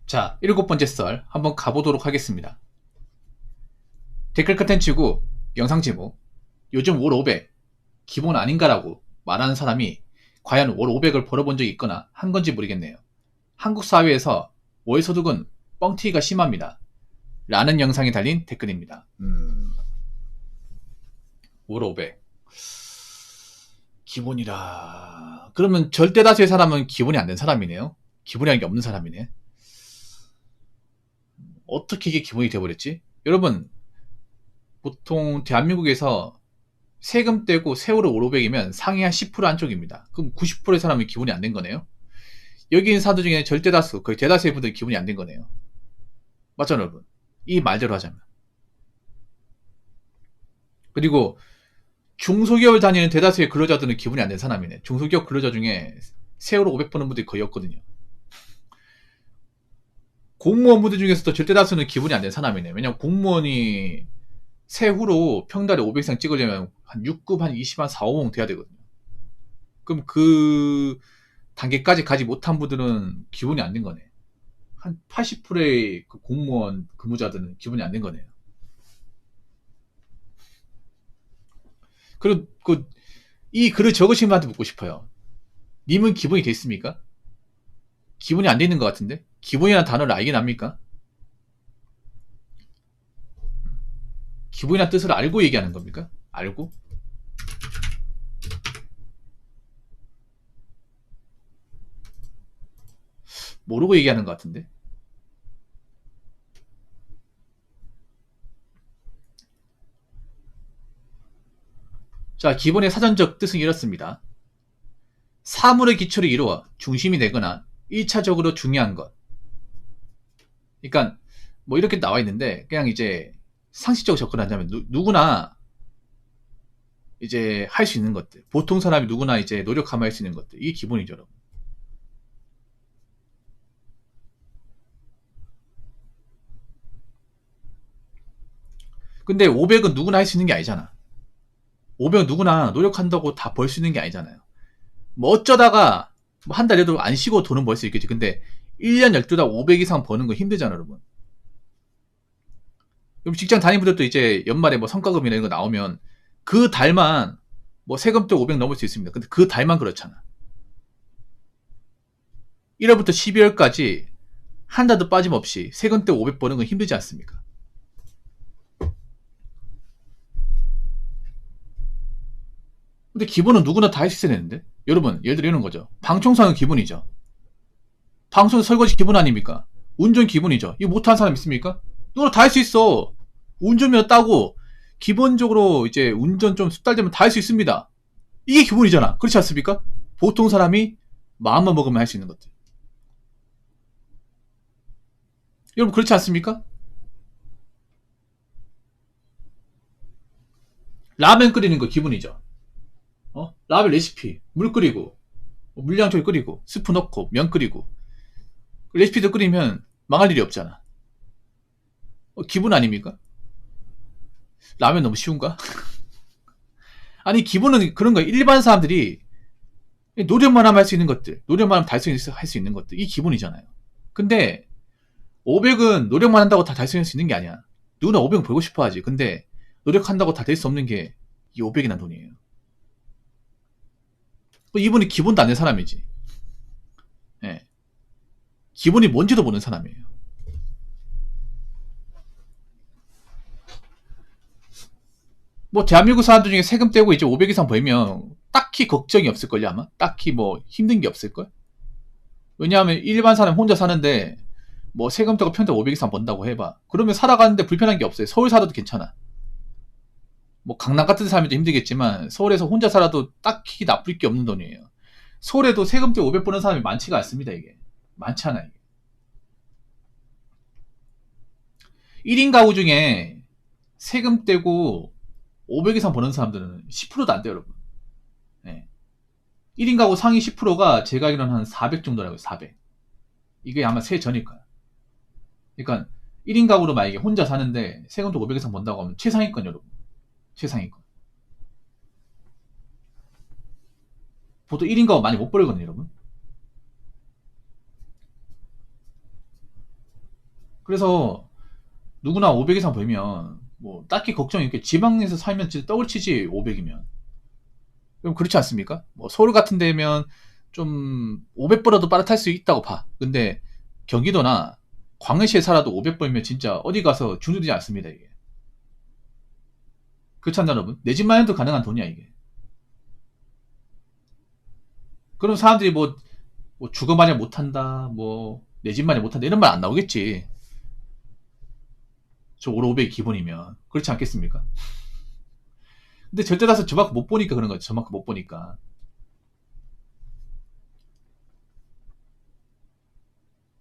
자, 7번째 썰 한번 가보도록 하겠습니다. 댓글 컨텐츠고 영상 제목 요즘 월 500 기본 아닌가라고 말하는 사람이 과연 월 500을 벌어본 적이 있거나 한 건지 모르겠네요. 한국 사회에서 월 소득은 뻥튀기가 심합니다. 라는 영상에 달린 댓글입니다. 월 500 기본이라 그러면 절대 다수의 사람은 기본이 안 된 사람이네요. 기본이라는 게 없는 사람이네. 어떻게 이게 기본이 돼버렸지? 여러분, 보통 대한민국에서 세금 떼고 세후로 5,500이면 상위 한 10% 안쪽입니다. 그럼 90%의 사람이 기본이 안 된 거네요. 여기 있는 사람들 중에 절대 다수, 거의 대다수의 분들이 기본이 안 된 거네요. 맞죠, 여러분? 이 말대로 하자면. 그리고 중소기업을 다니는 대다수의 근로자들은 기본이 안 된 사람이네. 중소기업 근로자 중에 세후로 500 버는 분들이 거의 없거든요. 공무원분들 중에서도 절대 다수는 기본이 안 된 사람이네. 왜냐면 공무원이 세후로 평달에 500 이상 찍으려면 한 6급 한 20, 한 4, 5억 돼야 되거든요. 그럼 그 단계까지 가지 못한 분들은 기본이 안 된 거네. 한 80%의 그 공무원 근무자들은 기본이 안 된 거네요. 그리고 이 글을 적으신 분한테 묻고 싶어요. 님은 기본이 돼 있습니까? 기본이 안 돼 있는 것 같은데? 기본이라는 단어를 알긴 합니까? 기본이라는 뜻을 알고 얘기하는 겁니까? 알고? 모르고 얘기하는 것 같은데? 자, 기본의 사전적 뜻은 이렇습니다. 사물의 기초를 이루어 중심이 되거나 1차적으로 중요한 것. 그러니까 뭐 이렇게 나와 있는데 그냥 이제 상식적으로 접근하자면 누구나 이제 할 수 있는 것들. 보통 사람이 누구나 이제 노력하면 할 수 있는 것들. 이게 기본이죠, 여러분. 근데 500은 누구나 할 수 있는 게 아니잖아. 500은 누구나 노력한다고 다 벌 수 있는 게 아니잖아요. 뭐 어쩌다가 뭐 한 달에도 안 쉬고 돈은 벌 수 있겠지. 근데 1년 12달 500 이상 버는 거 힘들잖아, 여러분. 그럼 직장 다니는 분들도 이제 연말에 뭐 성과급이나 이런 거 나오면 그 달만 뭐 세금도 500 넘을 수 있습니다. 근데 그 달만 그렇잖아. 1월부터 12월까지 한 달도 빠짐없이 세금대 500 버는 건 힘들지 않습니까? 근데 기본은 누구나 다 할 수 있어야 되는데? 여러분, 예를 들어 이런 거죠. 방 청소하는 기본이죠. 방송 설거지 기본 아닙니까? 운전 기본이죠. 이거 못하는 사람 있습니까? 누구나 다 할 수 있어. 운전면허 따고 기본적으로 이제 운전 좀 숙달되면 다 할 수 있습니다. 이게 기본이잖아. 그렇지 않습니까? 보통 사람이 마음만 먹으면 할 수 있는 것들. 여러분 그렇지 않습니까? 라면 끓이는 거 기본이죠. 라면 레시피 물 끓이고 물량초에 끓이고 스프 넣고 면 끓이고 레시피도 끓이면 망할 일이 없잖아. 기본 아닙니까? 라면 너무 쉬운가? 아니 기본은 그런 거야. 일반 사람들이 노력만 하면 할 수 있는 것들, 노력만 하면 달성할 수 있는 것들, 이 기본이잖아요. 근데 500은 노력만 한다고 다 달성할 수 있는 게 아니야. 누구나 500은 벌고 싶어 하지. 근데 노력한다고 다 될 수 없는 게 이 500이나 돈이에요. 이분이 기본도 안 된 사람이지. 예. 기본이 뭔지도 모르는 사람이에요. 뭐 대한민국 사람들 중에 세금 떼고 이제 500 이상 벌면 딱히 걱정이 없을걸요, 아마. 딱히 뭐 힘든 게 없을걸. 왜냐하면 일반 사람 혼자 사는데 뭐 세금 떼고 평당 500 이상 번다고 해봐. 그러면 살아가는데 불편한 게 없어요. 서울 살아도 괜찮아. 뭐 강남 같은 데 살면 좀 힘들겠지만 서울에서 혼자 살아도 딱히 나쁠 게 없는 돈이에요. 서울에도 세금 떼고 500 버는 사람이 많지가 않습니다, 이게. 많지 않아요. 1인 가구 중에 세금 떼고 500 이상 버는 사람들은 10%도 안 돼요, 여러분. 네. 1인 가구 상위 10%가 제가 알기로는 한 400 정도라고요, 400. 이게 아마 세 전일 거야. 그러니까 1인 가구로 만약에 혼자 사는데 세금도 500 이상 번다고 하면 최상위권, 여러분. 최상위권. 보통 1인 가구 많이 못 벌거든요, 여러분. 그래서 누구나 500 이상 벌면 뭐 딱히 걱정이 이렇게 지방에서 살면 진짜 떡을 치지 500이면. 그럼 그렇지 않습니까? 뭐 서울 같은 데면 좀 500벌어도 빠듯할 수 있다고 봐. 근데 경기도나 광역시에 살아도 500벌면 진짜 어디 가서 주저되지 않습니다, 이게. 그렇지 않나, 여러분? 내 집만 해도 가능한 돈이야, 이게. 그럼 사람들이 뭐 주거 마련 못한다, 뭐 내 집 마련 못한다 이런 말 안 나오겠지. 저 올 500이 기본이면 그렇지 않겠습니까? 근데 절대 다서 저만큼 못 보니까 그런 거죠. 저만큼 못 보니까.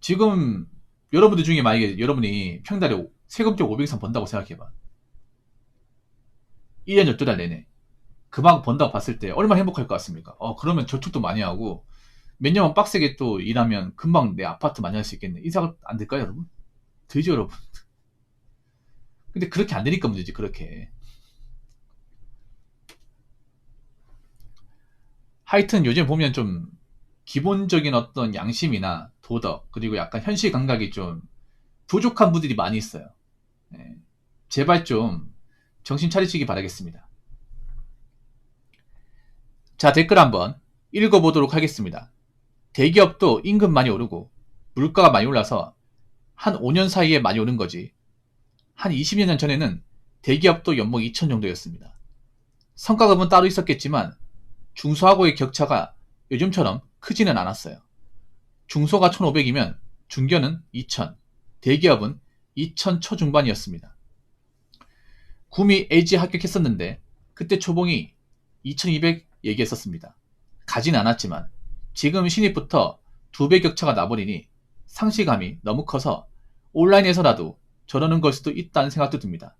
지금 여러분들 중에 만약에 여러분이 평달에 세금적 500 이상 번다고 생각해봐. 1년 12달 내내. 그만큼 번다고 봤을 때 얼마나 행복할 것 같습니까? 그러면 저축도 많이 하고 몇 년만 빡세게 또 일하면 금방 내 아파트 마련할 수 있겠네. 이 생각 안 될까요, 여러분? 들죠, 여러분? 근데 그렇게 안 되니까 문제지, 그렇게. 하여튼 요즘 보면 좀 기본적인 어떤 양심이나 도덕, 그리고 약간 현실 감각이 좀 부족한 분들이 많이 있어요. 예, 제발 좀 정신 차리시기 바라겠습니다. 자, 댓글 한번 읽어보도록 하겠습니다. 대기업도 임금 많이 오르고 물가가 많이 올라서 한 5년 사이에 많이 오른 거지. 한 20년 전에는 대기업도 연봉 2천 정도였습니다. 성과급은 따로 있었겠지만 중소하고의 격차가 요즘처럼 크지는 않았어요. 중소가 1,500이면 중견은 2천, 대기업은 2천 초중반이었습니다. 구미 LG 합격했었는데 그때 초봉이 2,200 얘기했었습니다. 가진 않았지만 지금 신입부터 2배 격차가 나버리니 상실감이 너무 커서 온라인에서라도 저러는 걸 수도 있다는 생각도 듭니다.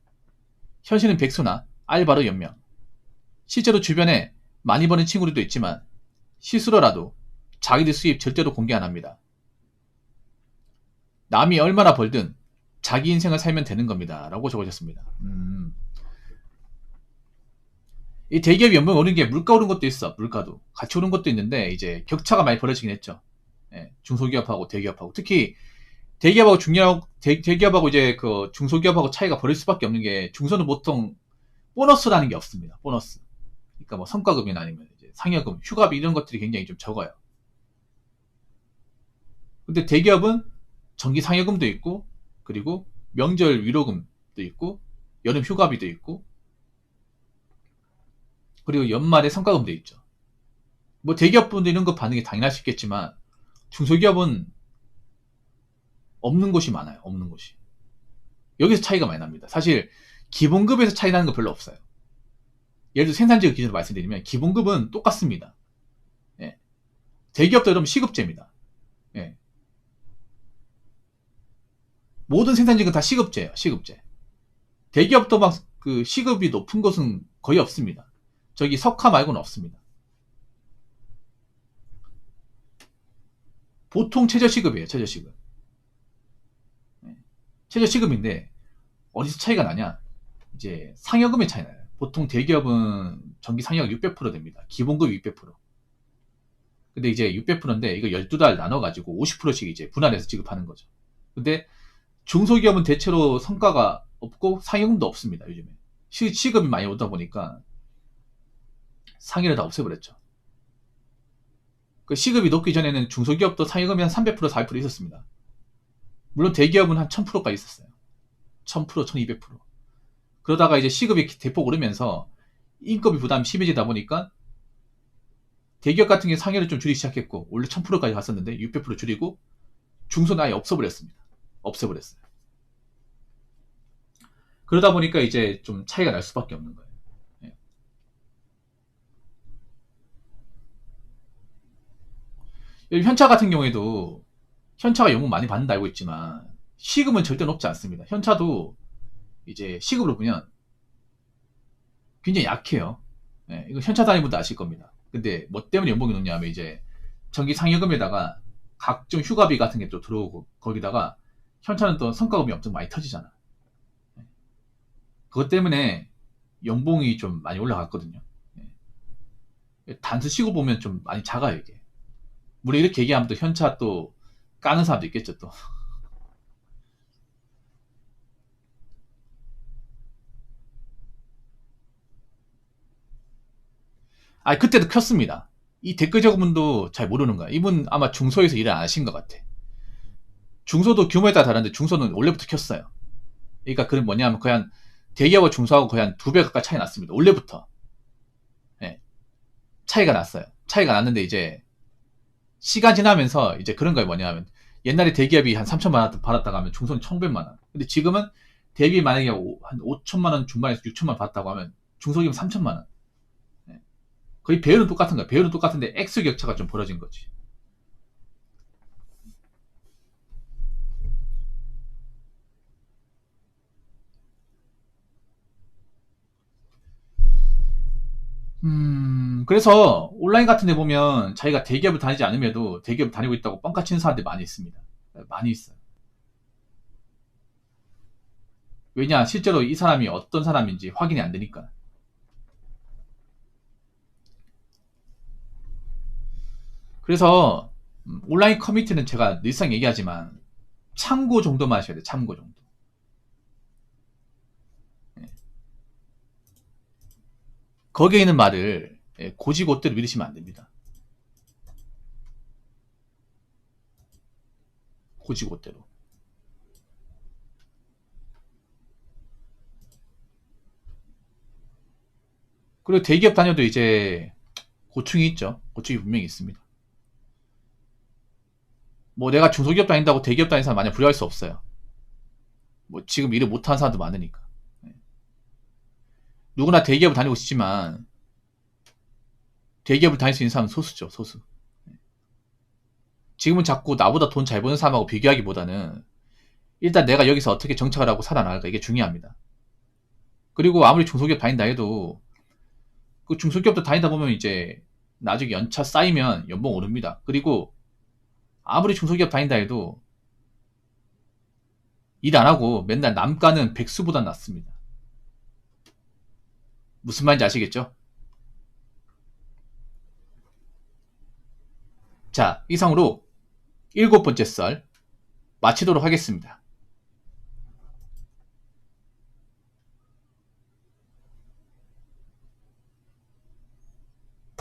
현실은 백수나 알바로 연명. 실제로 주변에 많이 버는 친구들도 있지만 실수로라도 자기들 수입 절대로 공개 안 합니다. 남이 얼마나 벌든 자기 인생을 살면 되는 겁니다. 라고 적어주셨습니다. 이 대기업 연봉 오른 게 물가 오른 것도 있어. 물가도. 같이 오른 것도 있는데 이제 격차가 많이 벌어지긴 했죠. 예, 중소기업하고 대기업하고. 특히 대기업하고 대기업하고 이제 그 중소기업하고 차이가 벌일 수밖에 없는 게 중소는 보통 보너스라는 게 없습니다. 보너스. 그러니까 뭐 성과급이나 아니면 이제 상여금, 휴가비 이런 것들이 굉장히 좀 적어요. 근데 대기업은 정기 상여금도 있고 그리고 명절 위로금도 있고 여름 휴가비도 있고 그리고 연말에 성과금도 있죠. 뭐 대기업분들 이런 거 받는 게 당연할 수 있겠지만 중소기업은 없는 곳이 많아요. 없는 곳이. 여기서 차이가 많이 납니다. 사실 기본급에서 차이 나는 거 별로 없어요. 예를 들어 생산직 기준으로 말씀드리면 기본급은 똑같습니다. 예. 대기업도 여러분 시급제입니다. 예. 모든 생산직은 다 시급제예요. 시급제. 대기업도 막 그 시급이 높은 곳은 거의 없습니다. 저기 석화 말고는 없습니다. 보통 최저시급이에요. 최저시급. 예. 최저시급인데 어디서 차이가 나냐? 이제 상여금의 차이 나요. 보통 대기업은 정기 상여금 600% 됩니다. 기본급 600%. 근데 이제 600%인데 이거 12달 나눠가지고 50%씩 이제 분할해서 지급하는 거죠. 근데 중소기업은 대체로 성과가 없고 상여금도 없습니다. 요즘에. 시급이 많이 오다 보니까 상여를 다 없애버렸죠. 그 시급이 높기 전에는 중소기업도 상여금이 한 300%, 400% 있었습니다. 물론 대기업은 한 1000%까지 있었어요. 1000%, 1200%. 그러다가 이제 시급이 대폭 오르면서 인건비 부담이 심해지다 보니까 대기업 같은 게 상여를 좀 줄이기 시작했고 원래 1000%까지 갔었는데 600% 줄이고 중소는 아예 없애버렸습니다. 없애버렸어요. 그러다 보니까 이제 좀 차이가 날 수밖에 없는 거예요. 예. 현차 같은 경우에도 현차가 연봉 많이 받는다 알고 있지만 시급은 절대 높지 않습니다. 현차도 이제 시급으로 보면 굉장히 약해요. 예, 이거 현차 다니는 분도 아실 겁니다. 근데 뭐 때문에 연봉이 높냐면 이제 전기 상여금에다가 각종 휴가비 같은 게 또 들어오고 거기다가 현차는 또 성과금이 엄청 많이 터지잖아. 예. 그것 때문에 연봉이 좀 많이 올라갔거든요. 예. 단순 시급 보면 좀 많이 작아요 이게. 물론 이렇게 얘기하면 또 현차 또 까는 사람도 있겠죠 또. 그때도 켰습니다. 이 댓글 적은 분도 잘 모르는 거야. 이분 아마 중소에서 일을 안 하신 것 같아. 중소도 규모에 따라 다른데 중소는 원래부터 켰어요. 그러니까 그건 뭐냐면 거의 한 대기업과 중소하고 거의 한 2배 가까이 차이 났습니다. 원래부터. 예. 차이가 났어요. 차이가 났는데 이제 시간 지나면서 이제 그런 거예요. 뭐냐면 옛날에 대기업이 한 3천만 원 받았다고 하면 중소는 1,500만 원. 근데 지금은 대기업이 만약에 한 5천만 원 중반에서 6천만 원 받았다고 하면 중소기업은 3천만 원. 예. 거의 배율은 똑같은 거야. 배율은 똑같은데 액수 격차가 좀 벌어진 거지. 그래서 온라인 같은 데 보면 자기가 대기업을 다니지 않음에도 대기업 다니고 있다고 뻥카 치는 사람들이 많이 있습니다. 많이 있어요. 왜냐? 실제로 이 사람이 어떤 사람인지 확인이 안 되니까. 그래서 온라인 커뮤니티는 제가 늘상 얘기하지만 참고 정도만 하셔야 돼요. 참고 정도. 거기에 있는 말을 고지고대로 믿으시면 안 됩니다. 고지고대로. 그리고 대기업 다녀도 이제 고충이 있죠. 고충이 분명히 있습니다. 뭐 내가 중소기업 다닌다고 대기업 다니는 사람 마냥 부려할 수 없어요. 뭐 지금 일을 못하는 사람도 많으니까. 누구나 대기업을 다니고 싶지만 대기업을 다닐 수 있는 사람은 소수죠. 소수. 지금은 자꾸 나보다 돈 잘 버는 사람하고 비교하기보다는 일단 내가 여기서 어떻게 정착을 하고 살아나갈까 이게 중요합니다. 그리고 아무리 중소기업 다닌다 해도 그 중소기업도 다니다 보면 이제 나중에 연차 쌓이면 연봉 오릅니다. 그리고 아무리 중소기업 다닌다 해도 일 안 하고 맨날 남가는 백수보단 낫습니다. 무슨 말인지 아시겠죠? 자, 이상으로 7번째 썰 마치도록 하겠습니다.